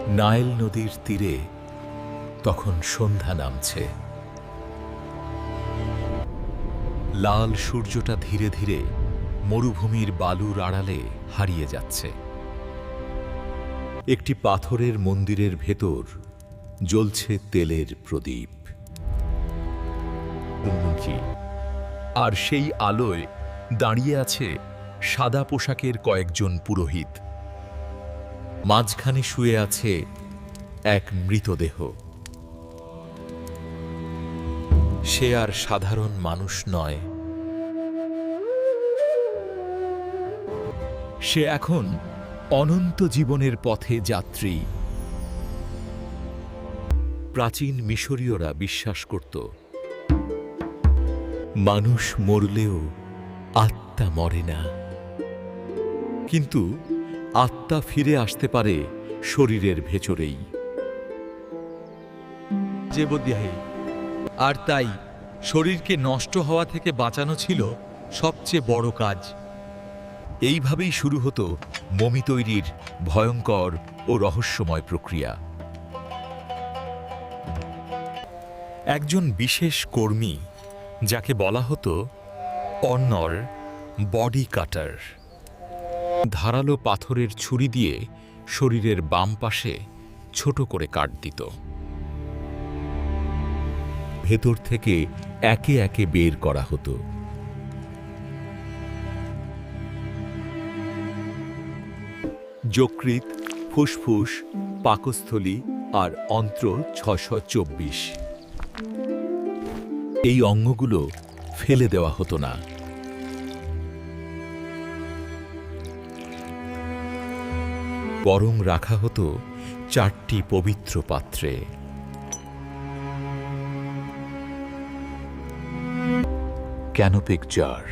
Nile নদীর তীরে তখন সন্ধ্যা নামছে। লাল সূর্যটা ধীরে ধীরে মরুভূমির বালুর আড়ালে হারিয়ে যাচ্ছে। একটি পাথরের মন্দিরের ভেতর জ্বলছে তেলের প্রদীপ, আর সেই আলোয় দাঁড়িয়ে আছে সাদা পোশাকের কয়েকজন পুরোহিত। মাঝখানে শুয়ে আছে এক মৃতদেহ। সে আর সাধারণ মানুষ নয়, সে এখন অনন্ত জীবনের পথে যাত্রী। প্রাচীন মিশরীয়রা বিশ্বাস করত, মানুষ মরলেও আত্মা মরে না, কিন্তু আত্মা ফিরে আসতে পারে শরীরের ভেতরেই। আর তাই শরীরকে নষ্ট হওয়া থেকে বাঁচানো ছিল সবচেয়ে বড় কাজ। এইভাবেই শুরু হতো মমি তৈরির ভয়ঙ্কর ও রহস্যময় প্রক্রিয়া। একজন বিশেষ কর্মী, যাকে বলা হতো অন্নর বডি কাটার, ধারালো পাথরের ছুরি দিয়ে শরীরের বাম পাশে ছোট করে কাট দিত। ভেতর থেকে একে একে বের করা হতো। যকৃৎ, ফুসফুস, পাকস্থলী আর অন্ত্র ৬২৪। এই অঙ্গগুলো ফেলে দেওয়া হতো না। বরং রাখা হতো ৪টি পবিত্র পাত্রে। ক্যানোপিক জার,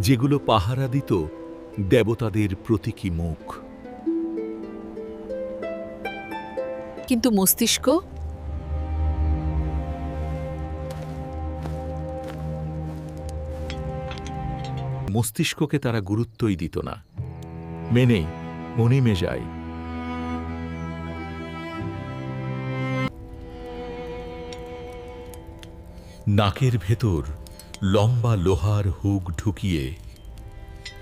যেগুলো পাহারা দিত দেবতাদের প্রতীকী মুখ। কিন্তু মস্তিষ্ক? মস্তিষ্ককে তারা গুরুত্বই দিত না, মেনে মনিমে যায়। নাকের ভেতর লম্বা লোহার হুক ঢুকিয়ে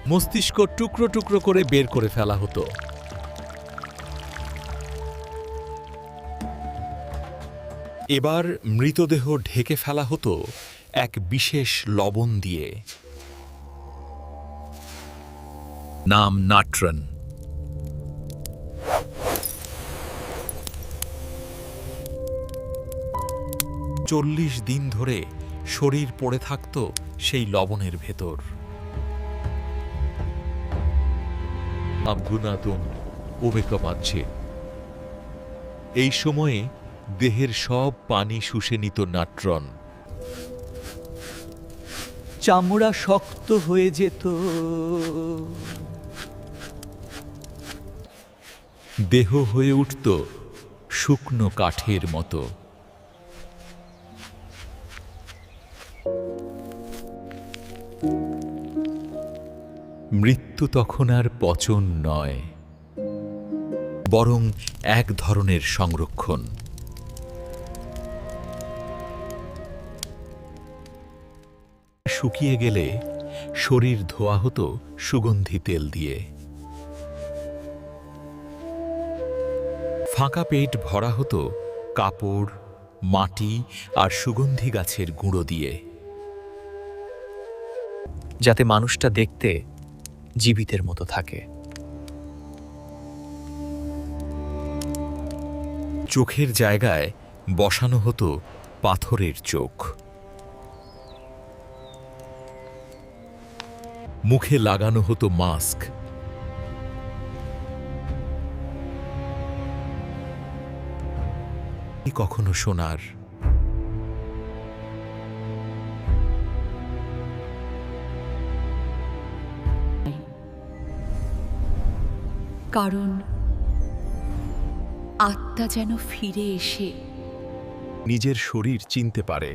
মস্তিষ্ক টুকরো টুকরো করে বের করে ফেলা হতো। এবার মৃতদেহ ঢেকে ফেলা হতো এক বিশেষ লবণ দিয়ে, নাম নাট্রন। ৪০ দিন ধরে শরীর পড়ে থাকত সেই লবণের ভেতর। এই সময়ে দেহের সব পানি শুষে নিত নাট্রন। চামড়া শক্ত হয়ে যেত, দেহ হয়ে উঠত শুকনো কাঠের মতো। মৃত্যু তখন আর পচন নয়, বরং এক ধরনের সংরক্ষণ। শুকিয়ে গেলে শরীর ধোয়া হতো সুগন্ধি তেল দিয়ে। ফাঁকা পেট ভরা হতো কাপড়, মাটি আর সুগন্ধি গাছের গুঁড়ো দিয়ে, যাতে মানুষটা দেখতে জীবিতের মতো থাকে। চোখের জায়গায় বসানো হতো পাথরের চোখ। মুখে লাগানো হতো মাস্ক। কখনো সোনার, কারণ আত্মা যেন ফিরে এসে নিজের শরীর চিনতে পারে।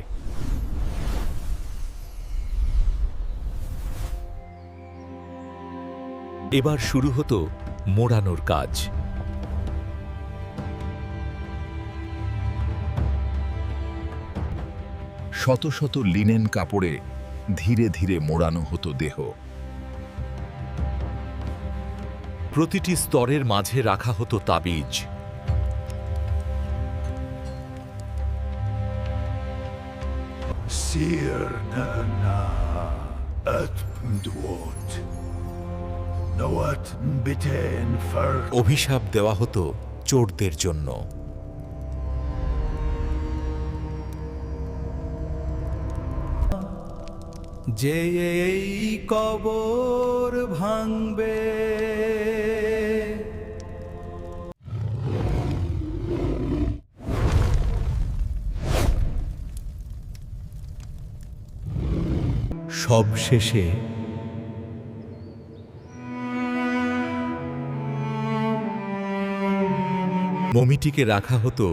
এবার শুরু হতো মোড়ানোর কাজ। শত শত লিনেন কাপড়ে ধীরে ধীরে মোড়ানো হতো দেহ। প্রতিটি স্তরের মাঝে রাখা হতো তাবিজ। Sir na at mdwot. Noat biten far. অভিশাপ দেওয়া হতো চোরদের জন্য। যে এই কবর ভাঙবে, সব শেষে মমিটিকে রাখা হতো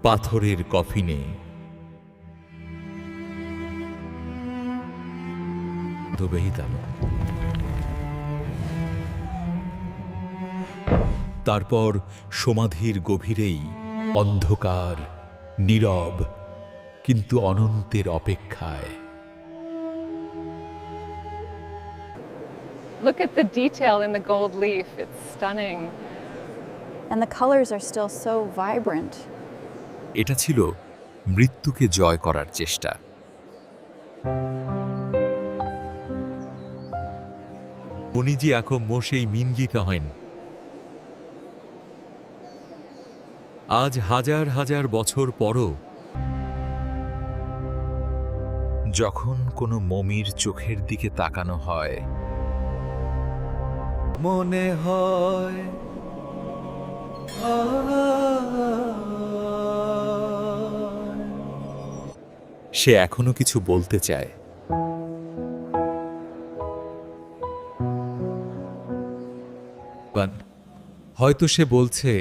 পাথরের কফিনে। তারপর সমাধির গভীরেই অন্ধকার, নীরব, কিন্তু অনন্তের অপেক্ষায়। Look at the detail in the gold leaf. It's stunning. And the colors are still so vibrant. এটা ছিল মৃত্যুকে জয় করার চেষ্টা। উনিজি এখন মোশেই মিনগিতে হন। আজ হাজার হাজার বছর পরও যখন কোনো মমির চোখের দিকে তাকানো হয়, মনে হয় সে এখনো কিছু বলতে চায়। হয়তো সে বলছে